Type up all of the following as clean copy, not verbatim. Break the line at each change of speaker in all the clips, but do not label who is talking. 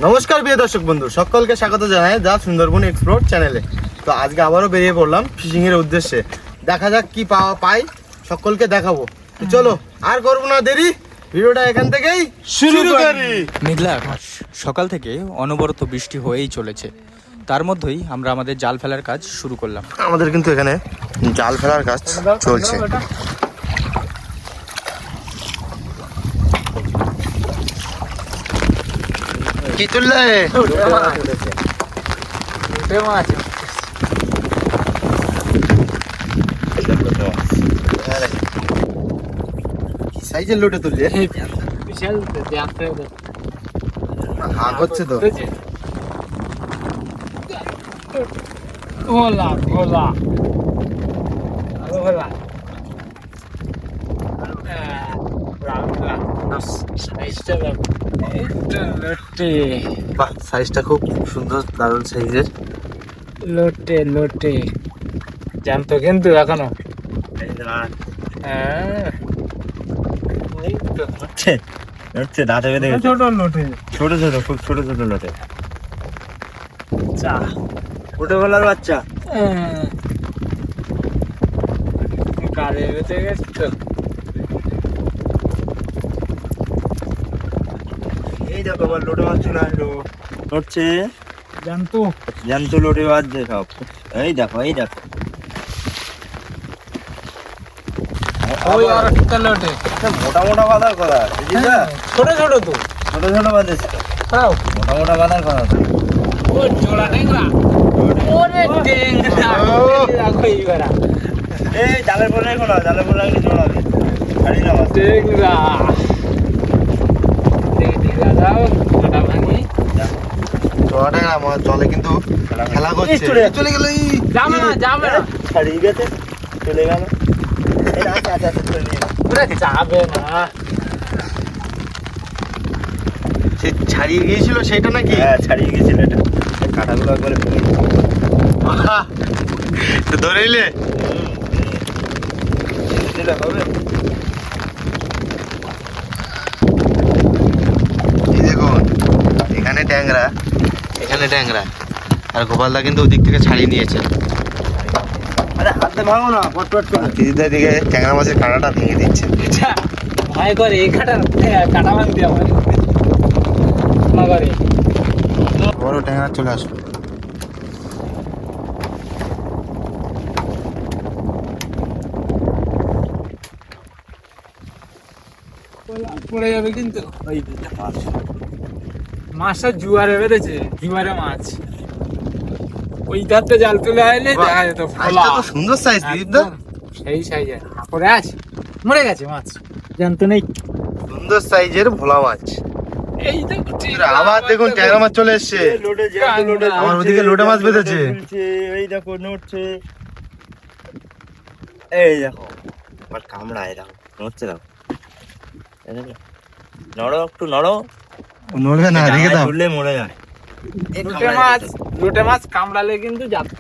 নমস্কার প্রিয় দর্শক বন্ধু, সকলকে স্বাগত জানাই দা সুন্দরবন এক্সপ্লোর চ্যানেলে। তো আজকে আবারও বেরিয়ে পড়লাম ফিশিং এর উদ্দেশ্যে। দেখা যাক কি পাই, সকলকে দেখাবো। তো চলো আর করবো না দেরি, ভিডিওটা এখান থেকেই শুরু করি।
মেঘলা আকাশ, সকাল থেকে অনবরত বৃষ্টি হয়েই চলেছে। তার মধ্যেই আমরা আমাদের জাল ফেলার কাজ শুরু করলাম।
আমাদের কিন্তু এখানে জাল ফেলার কাজ চলছে। কি তুললে? সাইজের লোটে তুললে হাঁক হচ্ছে তো।
ভোলা ভোলা ভোলা
বাহ, সাইজটা খুব সুন্দর, দারুণ সাইজের।
লোটে লোটে জানতো কিন্তু এখনো
দাঁতে বেঁধে গেছে।
ছোট লোটে
ছোট ছোট, খুব ছোট ছোট লোটে।
চা
ছোটবেলার বাচ্চা।
কালে বেঁচে গেছে তো।
এই দেখো আবার লোটে মাছ চলে আসলো। নড়ছে,
জানতো
জ্যান্ত লোটে বাজছে সব। এই দেখো, এই দেখো,
ওই আর একটা লোটে
মোটা মোটা বাঁধার কথা।
ছোট ছোট তো
ছোট ছোট বাঁধেছে,
তাও
মোটা মোটা বাঁধার কথা।
ও জোড়া টেংরা, ওরে টেংরা রাখো এইবারা
এই জালের পরে রেখো না, জালের পরে রাখলে জড়াবে। ছাড়ি না মাছ।
টেংরা টেংরা দাও কাটা ভাঙি
জড়াটা আমার জলে কিন্তু খেলা করছে। চলে গেল,
যাবে না যাবে না
ছাড়িয়ে গেছে, চলে গেল। আচ্ছা আচ্ছা আচ্ছা, চলে নিয়ে
ওরে যাবে না।
সে ছাড়িয়ে গিয়েছিল সেটা নাকি? হ্যাঁ, ছাড়িয়ে গিয়েছিল। এটা কাঁটাগুলো একবারে ভেঙে তো ধরে নিলে হবে। এই দেখুন, এখানে ট্যাংরা, এখানে ট্যাংরা, আর গোপালদা কিন্তু ওদিক থেকে ছাড়িয়ে নিয়েছে। আরে হাতে ভাঙো না, পটপট করে। দিদিদের দিকে ট্যাংরা মাছের কাঁটাটা ভেঙে দিচ্ছে।
ভয় করে এই কাটা ভাঙতে আমার মা করে।
বড় ট্যাংরা চলে আসলো।
পড়ে যাবে কিন্তু। মাছটা জুয়ারে বেঁধেছে, জুয়ারে মাছ। ওই ধারতে জাল তুলে আইলে দেখা যেত
সাইজটা তো সুন্দর সাইজ দিদিদা,
সেই সাইজের করে আছে। মরে গেছে মাছ, জানতো নেই।
সুন্দর সাইজের ভোলা মাছ।
এই তো
আবার দেখুন ট্যাংরা মাছ চলে এসছে। আমার ওদিকে লোটে মাছ বেঁধেছে।
এই দেখো নড়ছে, এই দেখো আবার কামড়ায়, দেখো নড়ছে, দেখো নড়ো, একটু নড়ো।
নড়বে না, রেখে দাও।
তুললে মরে যায়।
লোটে মাছ কামড়ালে কিন্তু যাবে।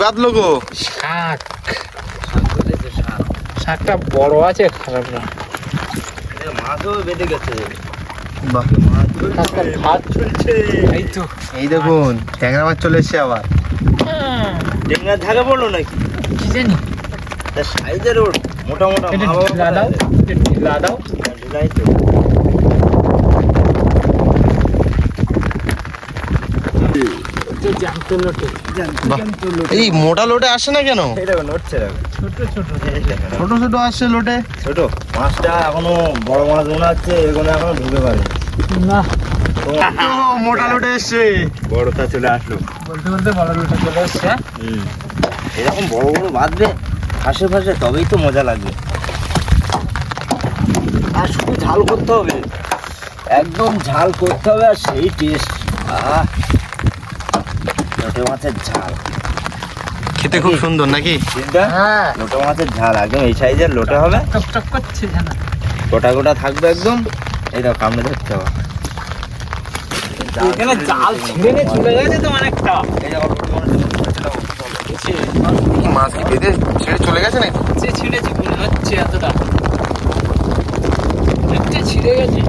বাদলো গো।
শাক, শাকটা বড় আছে, খারাপ না।
মাছও বেঁধে গেছে,
বাহ,
শাকটা ভাত
চলছে।
এই তো
এই দেখুন ট্যাংরা মাছ চলে এসছে আবার।
টেঙ্গা ধারে পড়লো নাকি
কি জানি।
সাইজের ওর মোটা মোটা।
এটা
মা বাবা
ঢিলা দাও, এটা ঢিলা দাও।
ঢিলাই তো।
এটা জ্যান্ত লোটে,
বাহ, এই মোটা লোটে আসে না কেন?
এই দেখো নড়ছে, দেখো
ছোট ছোট।
এই দেখো,
ছোট ছোট আসছে লোটে।
ছোট মাছটা এখনো বড় মাছ মনে হচ্ছে, এগুলো এখনো ঢুকে পারে।
না,
মোটা লোটে এসছে।
বড়টা চলে আসলো।
বলতে বলতে বড় লোটে চলে এসছে।
এরকম বড় বড় বাঁধবে ফাঁসে ফাঁসে, তবেই তো মজা লাগবে। আর শুধু ঝাল করতে হবে, একদম ঝাল করতে হবে, আর সেই টেস্ট। লোটে মাছের ঝাল
খেতে খুব সুন্দর নাকি?
চিন্তা।
হ্যাঁ,
লোটে মাছের ঝাল একদম এই সাইজের লোটে হবে,
টকটক করছে জানা।
গোটা গোটা থাকবে একদম। এই দেখো কামড়ে ধরতে হবে।
এখানে জাল ছিঁড়ে নিয়ে চলে গেছে তো অনেকটা।
এই দেখো লোটে
মাছ কি বেঁধে ছেড়ে চলে গেছে নাকি?
ছিঁড়েছে মনে হচ্ছে এতটা, ছিঁড়ে গেছে।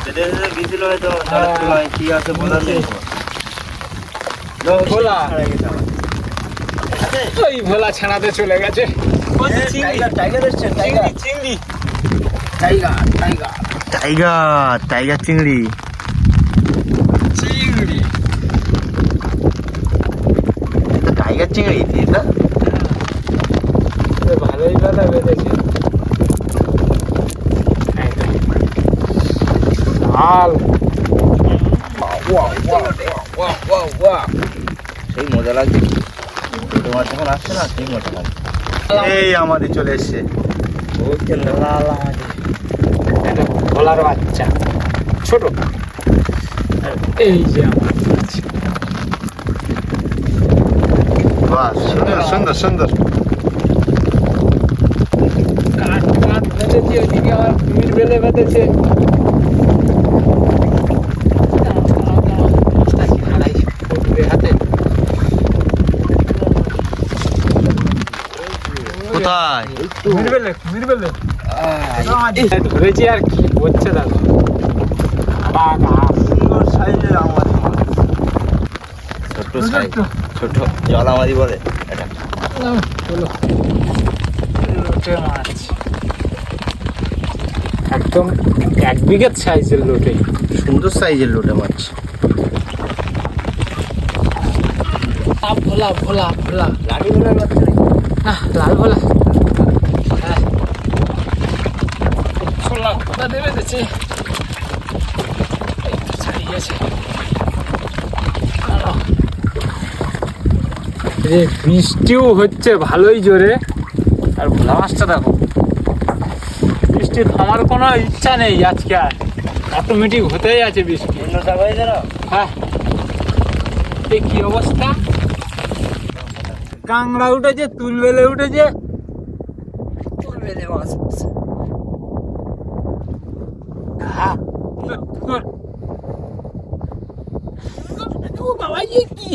বেঁধে বেঁধে গেছিল হয়তো জলের তলায়, কি আছে বলার নেই।
ভোলা ওই ভোলা ছাড়াতে চলে গেছে।
টাইগার টাইগার এসছে, টাইগার
চিংড়ি
টাইগার টাইগার
টাইগার টাইগার চিংড়ি।
চিংড়ি
টাইগার চিংড়ি এটা
ভালোই কথা বেঁধেছে। লাল
সেই মজা লাগছে, তোমার যখন আসছে না সেই মজা লাগছে।
এই আমাদের চলে এসছে।
লাল এটা ভোলার বাচ্চা ছোট। এই যে আমার বাচ্চা।
বাহ, সুন্দর সুন্দর সুন্দর।
কাঠ কাঠ বেঁধেছে, ওদিকে আমার কুমির বেলে বেঁধেছে। হাতে
কোথায়?
কুমির বেলে কুমির বেলে ধরেছি আর কি হচ্ছে দাদা।
সুন্দর সাইজের আমাদের মাছ।
ছোট সাইজ, ছোট জলামারি বলে এটা।
চলো লোটে মাছ একদম 1 বিঘে সাইজের লোটে।
সুন্দর সাইজের লোটে মাছ।
ভোলা ভোলা ভোলা
লাঠি ভোলার বাচ্চা নাকি?
না লাল ভোলা। হ্যাঁ ছোলা কোথা দেবে দিচ্ছে, এই তো ছাড়িয়েছে। বৃষ্টিও হচ্ছে ভালোই জোরে। আর ভোলা মাছটা দেখো, বৃষ্টি থামার কোনো ইচ্ছা নেই আজকে, আর অটোমেটিক হতেই আছে বৃষ্টি।
অন্য জায়গায় হয়েছে না?
হ্যাঁ এই কি অবস্থা, কাংড়া উঠেছে, তুলবেলে উঠেছে।
তুলবেলে মাছ।
হ্যাঁ ও বাবা, কি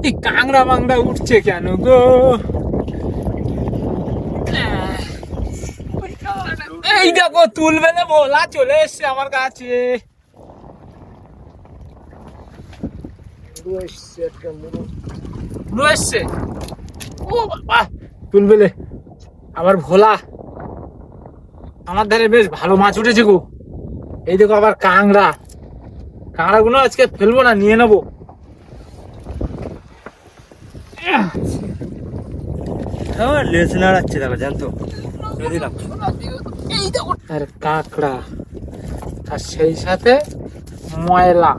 এই কাংড়া মাংড়া উঠছে কেন গো? এই দেখো তুলবেলে ভোলা চলে এসছে আমার কাছে। এসছে ও বাবা, তুলবেলে আবার ভোলা। আমার ধারে বেশ ভালো মাছ উঠেছে গো। এই দেখো আবার কাংড়া, কাংড়া গুলো আজকে ফেলবো না, নিয়ে নেবো।
হ্যাঁ লেজ নাড়াচ্ছে দেখো, জানতো দিলাম।
আর কাঁকড়া, আর সেই সাথে ময়লা।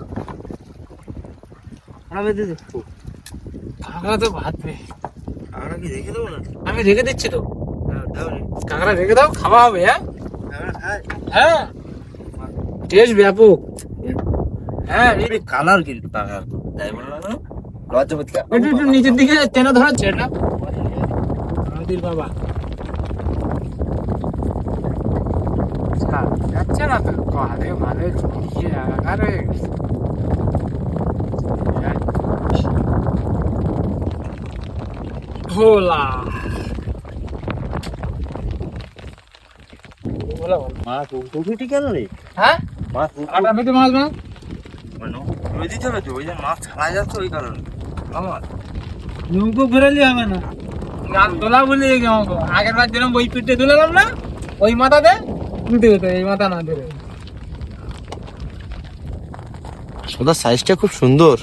কাঁকড়া তো ভাতবে,
আমরা কি রেখে দেবো না?
আমি রেখে দিচ্ছি তো।
দাও রে।
কাঁকড়া রেখে দাও, খাওয়া হবে। হ্যাঁ
আমরা খাই।
হ্যাঁ টেস্ট ব্যাপক। হ্যাঁ
এই কালার কিন্তু টাকা তাই বললাম না, লজ্জা করতে।
একটু একটু নিচের দিকে টেনে ধরাচ্ছে এটা আমাদের বাবা। যাচ্ছে না তো, ভালো ভালো চুকিয়ে একাকার হয়ে গেছে। ভোলা ভোলা বল।
মাছ উঠে কেন রে?
হ্যাঁ
মাছ
আটা মেটে মাছ না,
উঠে দিতে হবে তো, ওই যে মাছ ছাড়া যাচ্ছে ওই কারণে। আমার
নৌকো ঘুরালি হবে না, গান তোলা বলে আগের বার যেরকম ওই পিঠে তুলালাম না, ওই মাথাতে তুলতে হতো, এই মাথা না ধরে।
ওটার সাইজটা খুব সুন্দর।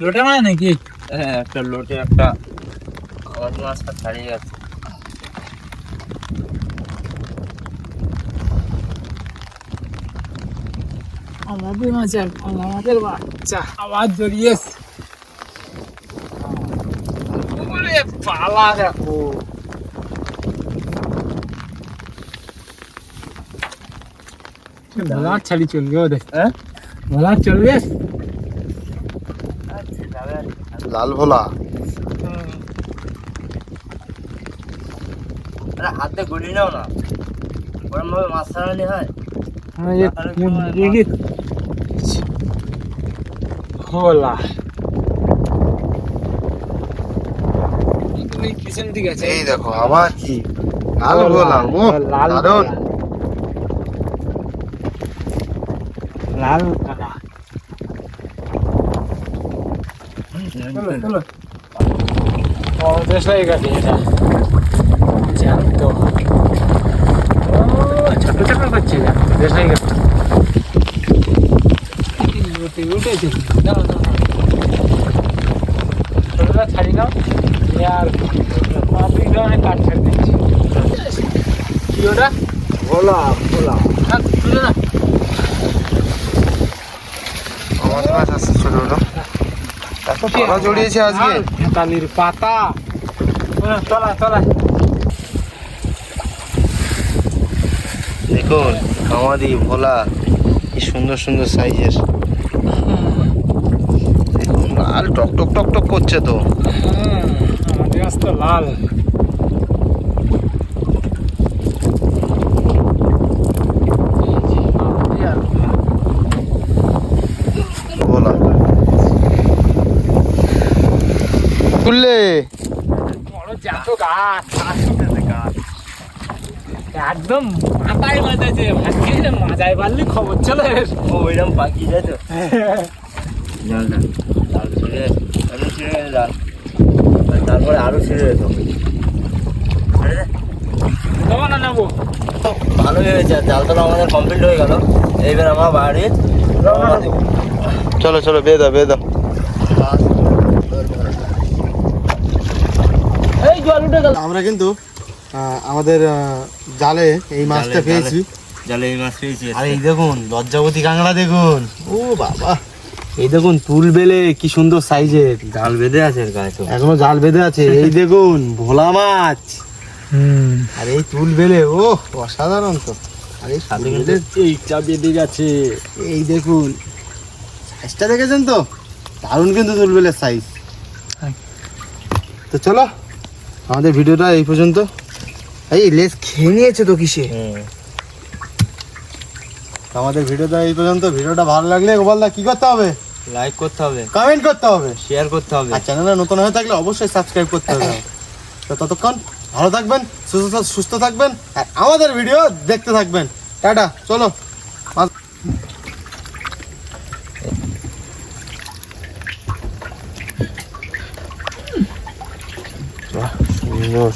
লোটে মাছ নাকি?
হ্যাঁ একটা লোটে একটা আমার মাছটা ছাড়িয়ে গেছে।
আমাদের মাছ, আমাদের বাচ্চা আবার জড়িয়েছে। ওরে পালা দেখো, ভোলা ছাড়ি চলবে ওদের।
হ্যাঁ
ভোলা চলবে।
লাল ভোলা।
আরে হাতে গুলি নাও না, ওরম ভাবে মাছ ছাড়ানি হয়।
ভোলা ওই পিছন দিকে আছে।
এই দেখো আবার কি লাল ভোলা, ও
লাল
দারুণ।
লাল কালা। চলো। ও দেশলাই গাড়ি এটা। জ্যান্ত। ও ছোট ছোট করছে দেশলাই গাড়ি। উঠেছে। দাঁড়াও। ছোটটা ছাড়ি নাও। আর পাবলিক ধরনের কাঠ ছাড়ি দিচ্ছি। কি ওটা?
ভোলা ভোলা
হ্যাঁ, তুলে না।
আমাদের মাছ আসছে ছোট ছোট। এত পাতা জড়িয়েছে আজকে।
হেতালির পাতা। তলা।
দেখুন আমাদি ভোলা কি সুন্দর সুন্দর সাইজের। দেখুন লাল টক টক টক টক করছে তো।
আমাদের আজ তো লাল।
ভোলা তুললে
বড় জাত গাছ। একদম মাথায় বাঁধাছে। ভাগ্যে মাথায় বাঁধলে খবর চলে এসে।
ও ওইরকম পাখি যায় তো জাল ছিঁড়ে জাল তারপরে আরো ছিঁড়ে যেত
নেবো না নেবো।
ভালোই হয়েছে জাল তোলা আমাদের কমপ্লিট হয়ে গেল এইবার আমার বাড়ি রওনা দেব
চলো চলো বেয়ে দাও বেয়ে দাও।
এই জল উঠে গেল
আমরা কিন্তু আমাদের জালে এই মাছটা পেয়েছি।
জালে এই মাছ পেয়েছি
আর এই দেখুন লজ্জাবতী কাঁকড়া দেখুন, ও বাবা এই দেখুন তুল বেলে কি সুন্দর সাইজের,
জাল বেঁধে আছে এর গায়ে তো
এখনো জাল বেঁধে আছে। এই দেখুন ভোলা মাছ আর এই তুল বেলে, ও অসাধারণ তো। আর এই সাথে কিন্তু
এইটা বেঁধে গেছে
এই দেখুন সাইজটা দেখেছেন তো, দারুণ কিন্তু তুল বেলের সাইজ। তো চলো আমাদের ভিডিওটা এই পর্যন্ত। এই লেজ খেয়ে নিয়েছে তো কিসে। তো আমাদের ভিডিওটা এই পর্যন্ত। ভিডিওটা ভালো লাগলে গোপালদা কি করতে হবে?
লাইক করতে হবে
কমেন্ট করতে হবে,
শেয়ার করতে হবে
আর চ্যানেলে নতুন হয়ে থাকলে অবশ্যই সাবস্ক্রাইব করতে হবে। তো ততক্ষণ ভালো থাকবেন, সুস্থ থাকবেন, আর আমাদের ভিডিও দেখতে থাকবেন। টাটা, চলো। সুন্দর।